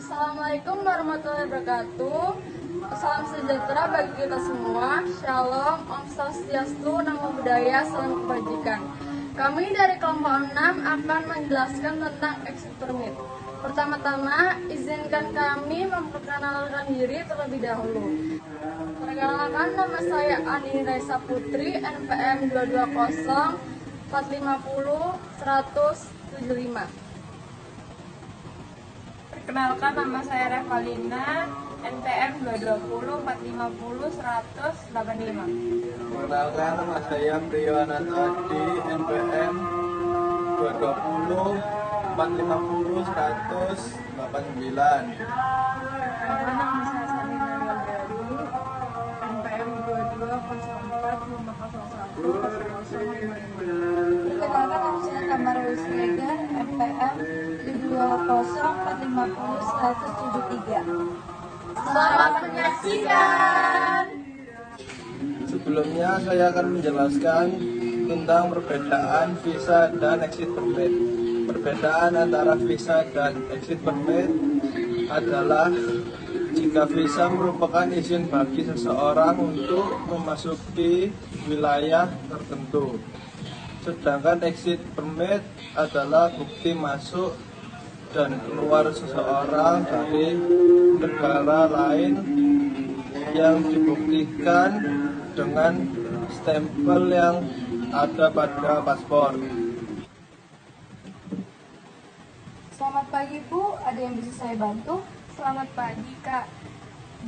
Assalamualaikum warahmatullahi wabarakatuh. Salam sejahtera bagi kita semua. Shalom, Om Swastiastu, Namo Buddhaya, Salam Kebajikan. Kami dari kelompok 6 akan menjelaskan tentang exit permit. Pertama-tama, izinkan kami memperkenalkan diri terlebih dahulu. Perkenalkan, nama saya Ani Raisa Putri, NPM 220 450 175. Perkenalkan, nama saya Revalina, NPM 220 450 185. Perkenalkan, nama saya Priyowananto Adi, NPM 220 450 189. Nama saya Salina Wandari, NPM 2204 501 0055. Perkenalkan, nama saya Tamara Wislega, NPM 220 450 173. Selamat menyaksikan. Sebelumnya saya akan menjelaskan tentang perbedaan visa dan exit permit. Perbedaan antara visa dan exit permit adalah jika visa merupakan izin bagi seseorang untuk memasuki wilayah tertentu. Sedangkan exit permit adalah bukti masuk dan keluar seseorang dari negara lain yang dibuktikan dengan stempel yang ada pada paspor. Selamat pagi Bu, ada yang bisa saya bantu? Selamat pagi Kak.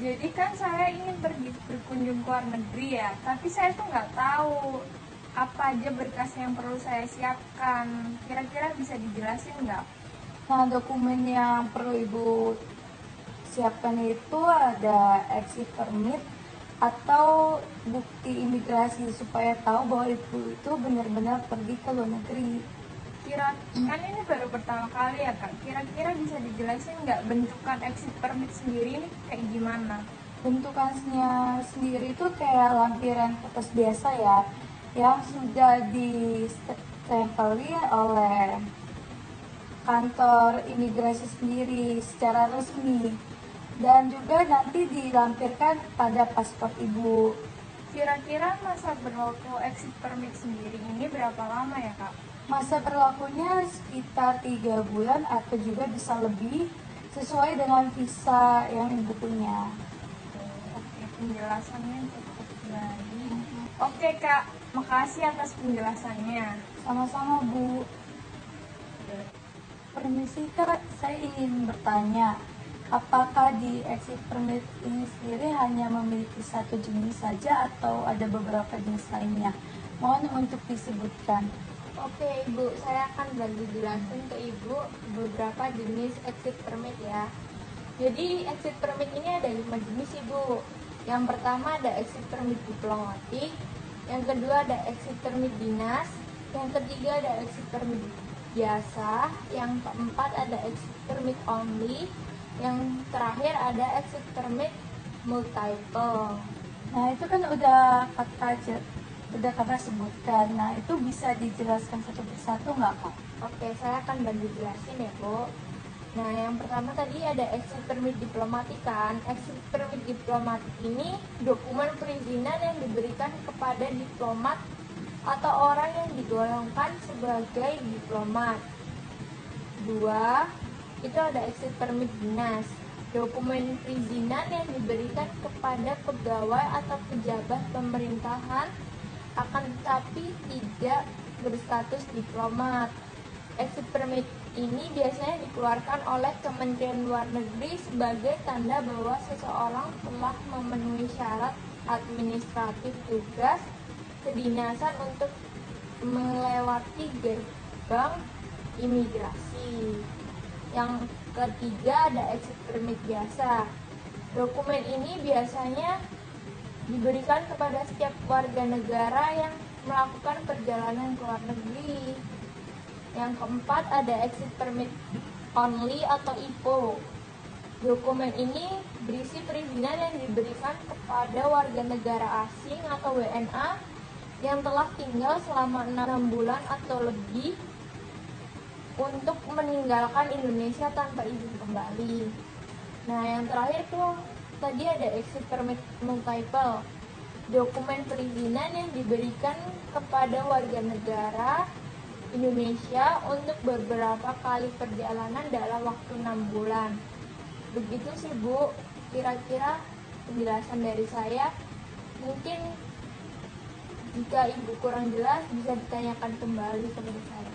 Jadi kan saya ingin pergi berkunjung ke luar negeri ya, tapi saya tuh nggak tahu apa aja berkas yang perlu saya siapkan. Kira-kira bisa dijelasin nggak? Nah, dokumen yang perlu Ibu siapkan itu ada exit permit atau bukti imigrasi supaya tahu bahwa Ibu itu benar-benar pergi ke luar negeri. Kan ini baru pertama kali ya Kak. Kira-kira bisa dijelasin nggak bentukan exit permit sendiri ini kayak gimana? Bentukannya sendiri itu kayak lampiran kertas biasa ya, yang sudah ditempeli oleh kantor imigrasi sendiri secara resmi, dan juga nanti dilampirkan pada paspor Ibu. Kira-kira masa berlaku exit permit sendiri ini berapa lama ya Kak? Masa berlakunya sekitar 3 bulan atau juga bisa lebih sesuai dengan visa yang Ibu punya. Oke, penjelasannya cukup baik. Oke Kak, makasih atas penjelasannya. Sama-sama Bu. Permisi Kak, saya ingin bertanya, apakah di exit permit ini sendiri hanya memiliki satu jenis saja atau ada beberapa jenis lainnya? Mohon untuk disebutkan. Oke Ibu, saya akan bantu jelasin ke Ibu beberapa jenis exit permit ya. Jadi exit permit ini ada 5 jenis Ibu. Yang pertama ada exit permit diplomatik, yang kedua ada exit permit dinas, yang ketiga ada exit permit biasa, yang keempat ada exit permit only, yang terakhir ada exit permit multiple. Nah, itu kan udah kakak sebutkan. Nah, itu bisa dijelaskan satu persatu nggak Kak? Oke, saya akan bantu jelasin ya Bu. Nah, yang pertama tadi ada exit permit diplomatik kan. Exit permit diplomatik ini dokumen perizinan yang diberikan kepada diplomat atau orang yang digolongkan sebagai diplomat. 2. Itu ada exit permit dinas. Dokumen perizinan yang diberikan kepada pegawai atau pejabat pemerintahan akan tetapi tidak berstatus diplomat. Exit permit ini biasanya dikeluarkan oleh Kementerian Luar Negeri sebagai tanda bahwa seseorang telah memenuhi syarat administratif tugas kedinasan untuk melewati gerbang imigrasi. Yang ketiga ada exit permit biasa. Dokumen ini biasanya diberikan kepada setiap warga negara yang melakukan perjalanan ke luar negeri. Yang keempat ada exit permit only atau IPO. Dokumen ini berisi perizinan yang diberikan kepada warga negara asing atau WNA yang telah tinggal selama 6 bulan atau lebih untuk meninggalkan Indonesia tanpa izin kembali. Nah, yang terakhir tuh tadi ada exit permit multiple, dokumen perizinan yang diberikan kepada warga negara Indonesia untuk beberapa kali perjalanan dalam waktu 6 bulan. Begitu sih Bu, kira-kira penjelasan dari saya. Mungkin jika Ibu kurang jelas bisa ditanyakan kembali kepada saya.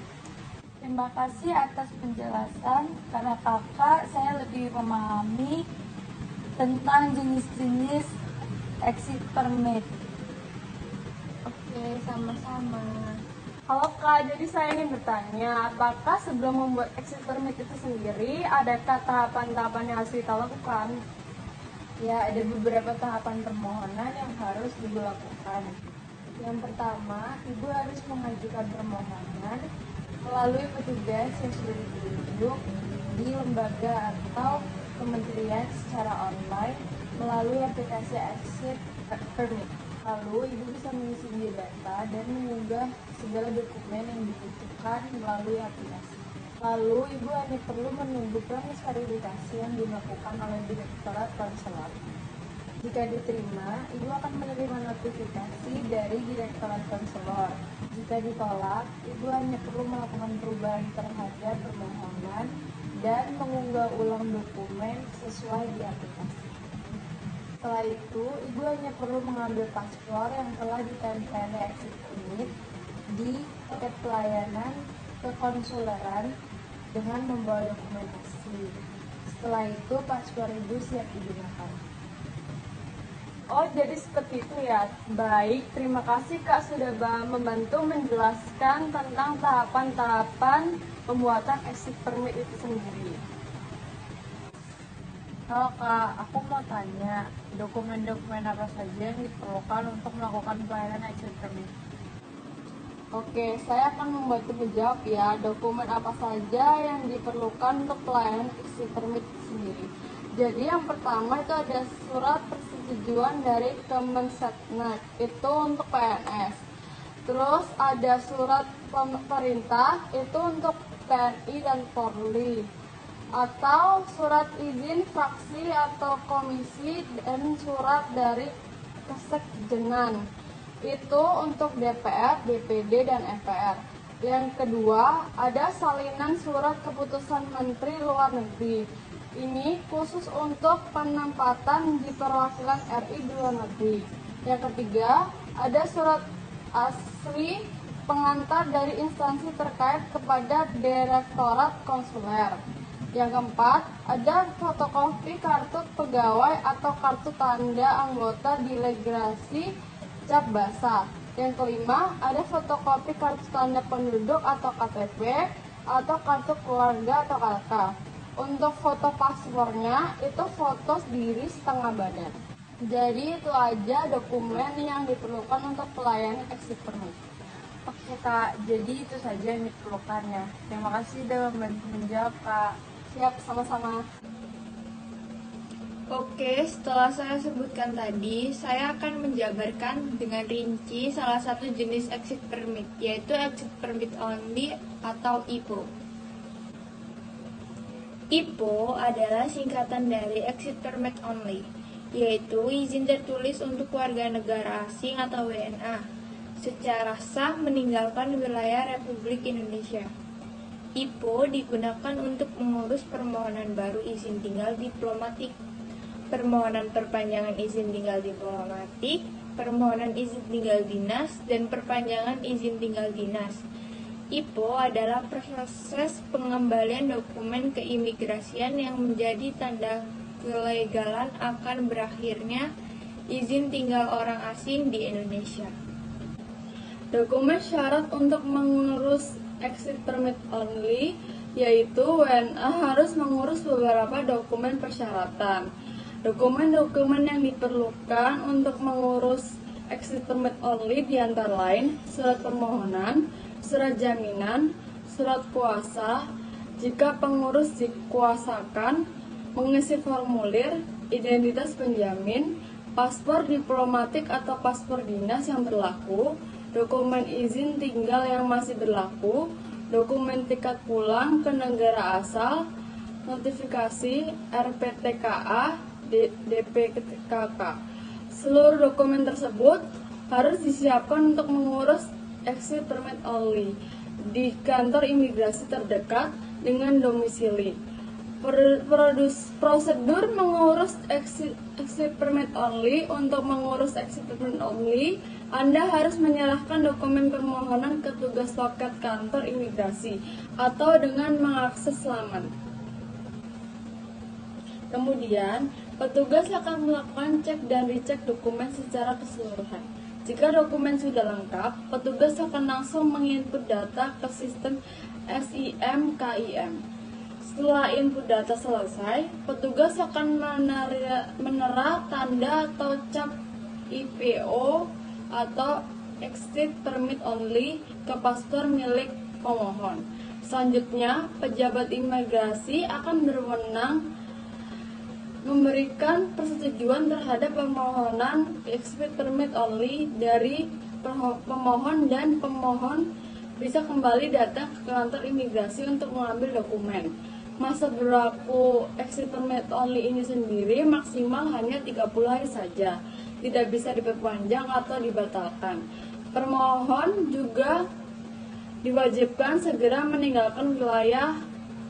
Terima kasih atas penjelasan. Karena kakak, saya lebih memahami tentang jenis-jenis exit permit. Oke, sama-sama. Halo Kak, jadi saya ingin bertanya, apakah sebelum membuat exit permit itu sendiri, adakah tahapan-tahapan yang harus kita lakukan? Ya, ada beberapa tahapan permohonan yang harus Ibu lakukan. Yang pertama, Ibu harus mengajukan permohonan melalui petugas yang sudah ditunjuk di lembaga atau kementerian secara online melalui aplikasi Exit Permit. Lalu, Ibu bisa mengisi biodata dan mengunggah segala dokumen yang dibutuhkan melalui aplikasi. Lalu, Ibu hanya perlu menunggu proses verifikasi yang dilakukan oleh Direktorat Konsulat. Jika diterima, Ibu akan menerima notifikasi dari Direktorat Konsulat. Jika ditolak, Ibu hanya perlu melakukan perubahan terhadap permohonan dan mengunggah ulang dokumen sesuai di aplikasi. Setelah itu, Ibu hanya perlu mengambil paspor yang telah ditempel exit permit di tiket pelayanan kekonsuleran dengan membawa dokumentasi. Setelah itu, paspor Ibu siap digunakan. Oh, jadi seperti itu ya. Baik, terima kasih Kak sudah membantu menjelaskan tentang tahapan-tahapan pembuatan exit permit itu sendiri. Halo Kak, aku mau tanya, dokumen-dokumen apa saja yang diperlukan untuk melakukan pelayanan exit permit? Oke, saya akan membantu menjawab ya, dokumen apa saja yang diperlukan untuk pelayanan exit permit sendiri. Jadi yang pertama itu ada surat persetujuan dari Kemensetnek, itu untuk PNS. Terus ada surat pemerintah, itu untuk TNI dan Polri. Atau surat izin fraksi atau komisi dan surat dari Kesekjenan. Itu untuk DPR, DPD, dan MPR. Yang kedua, ada salinan surat keputusan Menteri Luar Negeri. Ini khusus untuk penempatan di perwakilan RI di luar negeri. Yang ketiga, ada surat asli pengantar dari instansi terkait kepada Direktorat Konsuler. Yang keempat, ada fotokopi kartu pegawai atau kartu tanda anggota delegasi cap basah. Yang kelima, ada fotokopi kartu tanda penduduk atau KTP atau kartu keluarga atau KK. Untuk foto paspornya, itu foto diri setengah badan. Jadi itu aja dokumen yang diperlukan untuk pelayanan exit permit. Oke Kak, jadi itu saja yang diperlukannya. Terima kasih sudah membantu menjawab Kak. Siap, sama-sama. Oke, setelah saya sebutkan tadi, saya akan menjabarkan dengan rinci salah satu jenis exit permit, yaitu exit permit only atau IPO. IPO adalah singkatan dari exit permit only, yaitu izin tertulis untuk warga negara asing atau WNA secara sah meninggalkan wilayah Republik Indonesia. IPO digunakan untuk mengurus permohonan baru izin tinggal diplomatik, permohonan perpanjangan izin tinggal diplomatik, permohonan izin tinggal dinas, dan perpanjangan izin tinggal dinas. IPO adalah proses pengembalian dokumen keimigrasian yang menjadi tanda kelegalan akan berakhirnya izin tinggal orang asing di Indonesia. Dokumen syarat untuk mengurus exit permit only, yaitu WNA harus mengurus beberapa dokumen persyaratan. Dokumen-dokumen yang diperlukan untuk mengurus exit permit only diantara lain surat permohonan, surat jaminan, surat kuasa, jika pengurus dikuasakan, mengisi formulir, identitas penjamin, paspor diplomatik atau paspor dinas yang berlaku, dokumen izin tinggal yang masih berlaku, dokumen tiket pulang ke negara asal, notifikasi, RPTKA, DPKK. Seluruh dokumen tersebut harus disiapkan untuk mengurus exit permit only di kantor imigrasi terdekat dengan domisili. Prosedur mengurus exit permit only. Untuk mengurus exit permit only, Anda harus menyerahkan dokumen permohonan ke tugas loket kantor imigrasi atau dengan mengakses laman. Kemudian, petugas akan melakukan cek dan recheck dokumen secara keseluruhan. Jika dokumen sudah lengkap, petugas akan langsung menginput data ke sistem SIM-KIM. Setelah input data selesai, petugas akan menera tanda atau cap IPO atau exit permit only ke paspor milik pemohon. Selanjutnya, pejabat imigrasi akan berwenang memberikan persetujuan terhadap permohonan exit permit only dari pemohon, dan pemohon bisa kembali datang ke kantor imigrasi untuk mengambil dokumen. Masa berlaku exit permit only ini sendiri maksimal hanya 30 hari saja, tidak bisa diperpanjang atau dibatalkan. Permohon juga diwajibkan segera meninggalkan wilayah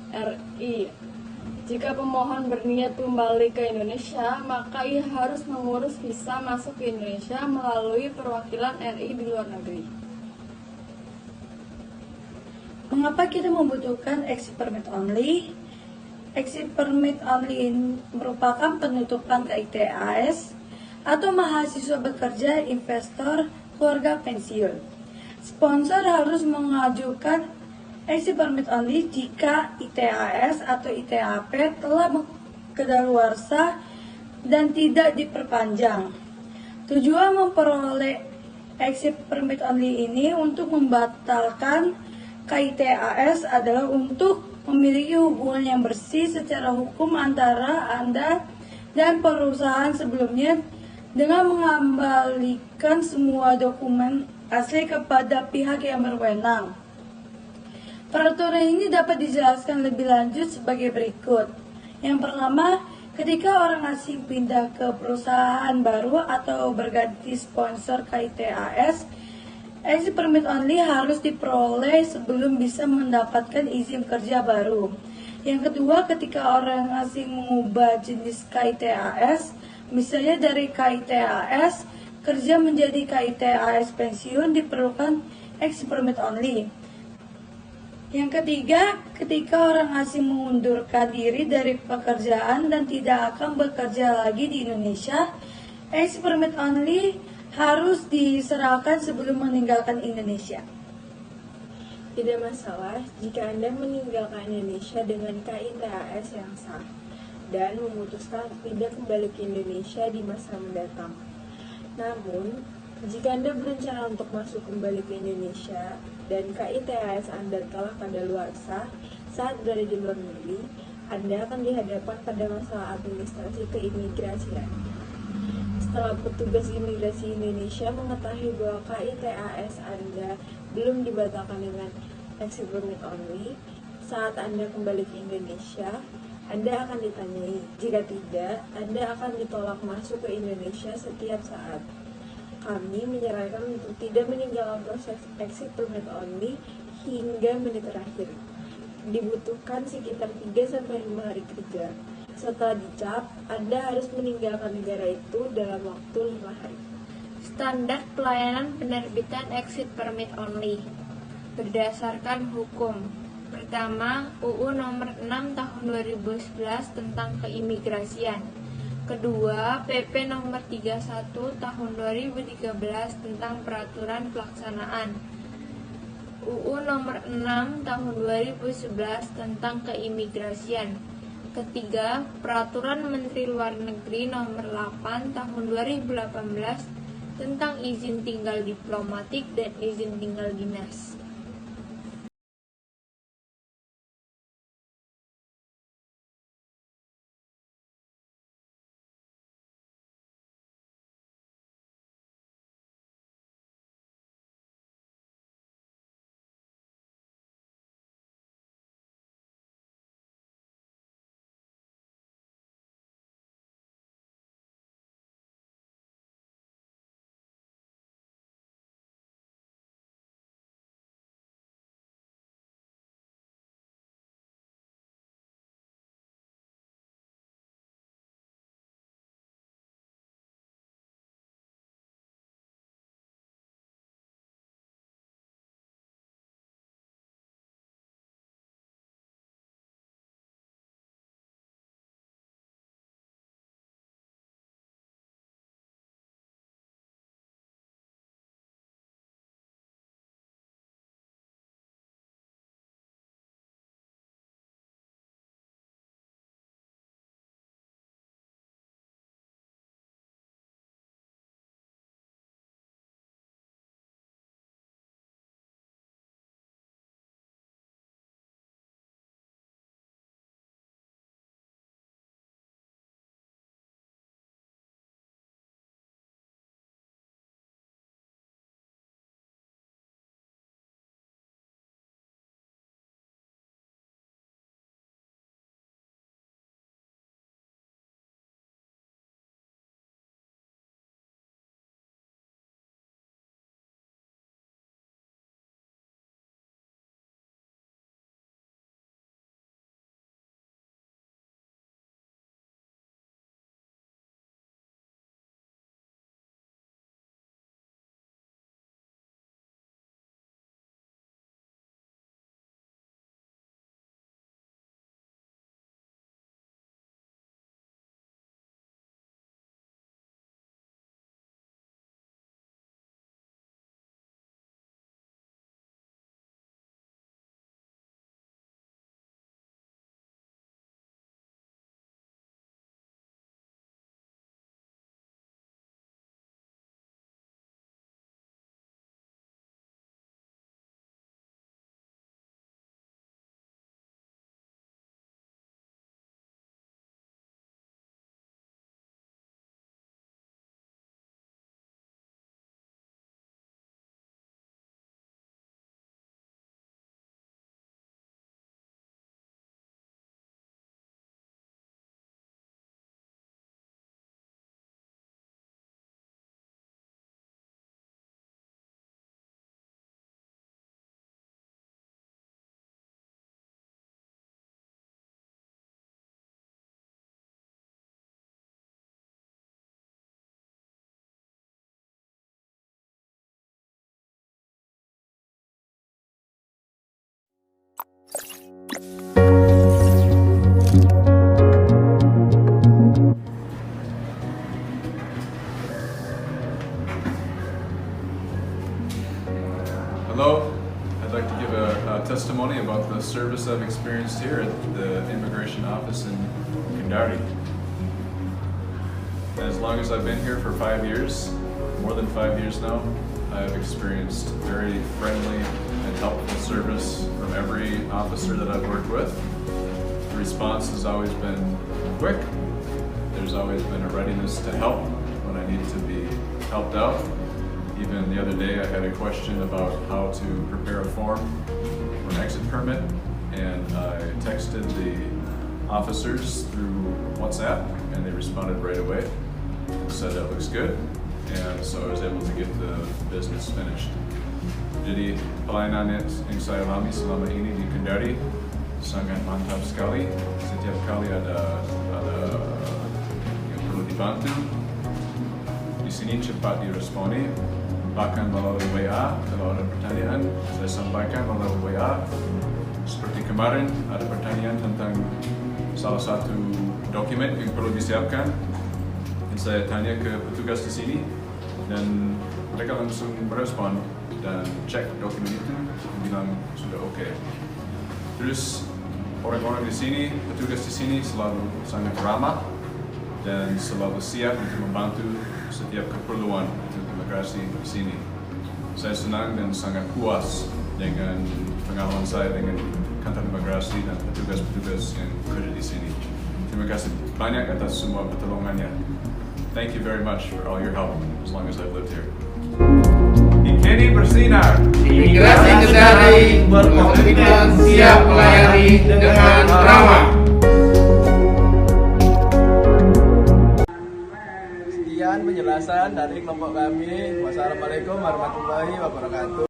RI. Jika pemohon berniat kembali ke Indonesia, maka ia harus mengurus visa masuk ke Indonesia melalui perwakilan RI di luar negeri. Mengapa kita membutuhkan exit permit only? Exit permit only merupakan penutupan KITAS atau mahasiswa bekerja, investor, keluarga pensiun. Sponsor harus mengajukan exit permit only jika ITAS atau ITAP telah kedaluarsa dan tidak diperpanjang. Tujuan memperoleh exit permit only ini untuk membatalkan KITAS adalah untuk memiliki hubungan yang bersih secara hukum antara Anda dan perusahaan sebelumnya dengan mengembalikan semua dokumen asli kepada pihak yang berwenang. Peraturan ini dapat dijelaskan lebih lanjut sebagai berikut. Yang pertama, ketika orang asing pindah ke perusahaan baru atau berganti sponsor KITAS, exit permit only harus diperoleh sebelum bisa mendapatkan izin kerja baru. Yang kedua, ketika orang asing mengubah jenis KITAS, misalnya dari KITAS kerja menjadi KITAS pensiun, diperlukan exit permit only. Yang ketiga, ketika orang asing mengundurkan diri dari pekerjaan dan tidak akan bekerja lagi di Indonesia, exit permit only harus diserahkan sebelum meninggalkan Indonesia. Tidak masalah jika Anda meninggalkan Indonesia dengan KITAS yang sah dan memutuskan tidak kembali ke Indonesia di masa mendatang. Namun, jika Anda berencana untuk masuk kembali ke Indonesia dan KITAS Anda telah kadaluarsa saat berada di luar negeri, Anda akan dihadapkan pada masalah administrasi keimigrasian. Setelah petugas imigrasi Indonesia mengetahui bahwa KITAS Anda belum dibatalkan dengan exit permit only, saat Anda kembali ke Indonesia, Anda akan ditanyai. Jika tidak, Anda akan ditolak masuk ke Indonesia setiap saat. Kami menyarankan untuk tidak meninggalkan proses exit permit only hingga menit terakhir. Dibutuhkan sekitar 3-5 hari kerja. Setelah dicap, Anda harus meninggalkan negara itu dalam waktu 5 hari. Standar pelayanan penerbitan exit permit only berdasarkan hukum. Pertama, UU nomor 6 tahun 2011 tentang keimigrasian. Kedua, PP nomor 31 tahun 2013 tentang peraturan pelaksanaan. UU nomor 6 tahun 2011 tentang keimigrasian. Ketiga, Peraturan Menteri Luar Negeri nomor 8 tahun 2018 tentang izin tinggal diplomatik dan izin tinggal dinas. about the service I've experienced here at the immigration office in Kendari. As long as I've been here for 5 years, more than 5 years now, I've experienced very friendly and helpful service from every officer that I've worked with. The response has always been quick. There's always been a readiness to help when I need to be helped out. Even the other day I had a question about how to prepare a form for an exit permit, and I texted the officers through WhatsApp and they responded right away and said that looks good, and so I was able to get the business finished. Jadi pelayanan yang saya alami selama ini di Kendari sangat mantap sekali. Setiap kali ada yang perlu dibantu, di sini cepat diresponi. Bahkan melalui WA, kalau ada pertanyaan, saya sampaikan melalui WA. Seperti kemarin, ada pertanyaan tentang salah satu dokumen yang perlu disiapkan. Dan saya tanya ke petugas di sini, dan mereka langsung merespon dan cek dokumen itu, dan bilang sudah oke. Terus orang-orang di sini, petugas di sini selalu sangat ramah dan selalu siap untuk membantu setiap keperluan untuk imigrasi di sini. Saya senang dan sangat puas dengan pengalaman saya dengan kantor imigrasi dan petugas-petugas yang bekerja di sini. Terima kasih banyak atas semua pertolongannya. Thank you very much for all your help as long as I've lived here. Ikeni bersinar. Imigrasi Kendari berkomitmen siap melayani dengan ramah. Sekian penjelasan dari kelompok kami. Wassalamualaikum warahmatullahi wabarakatuh.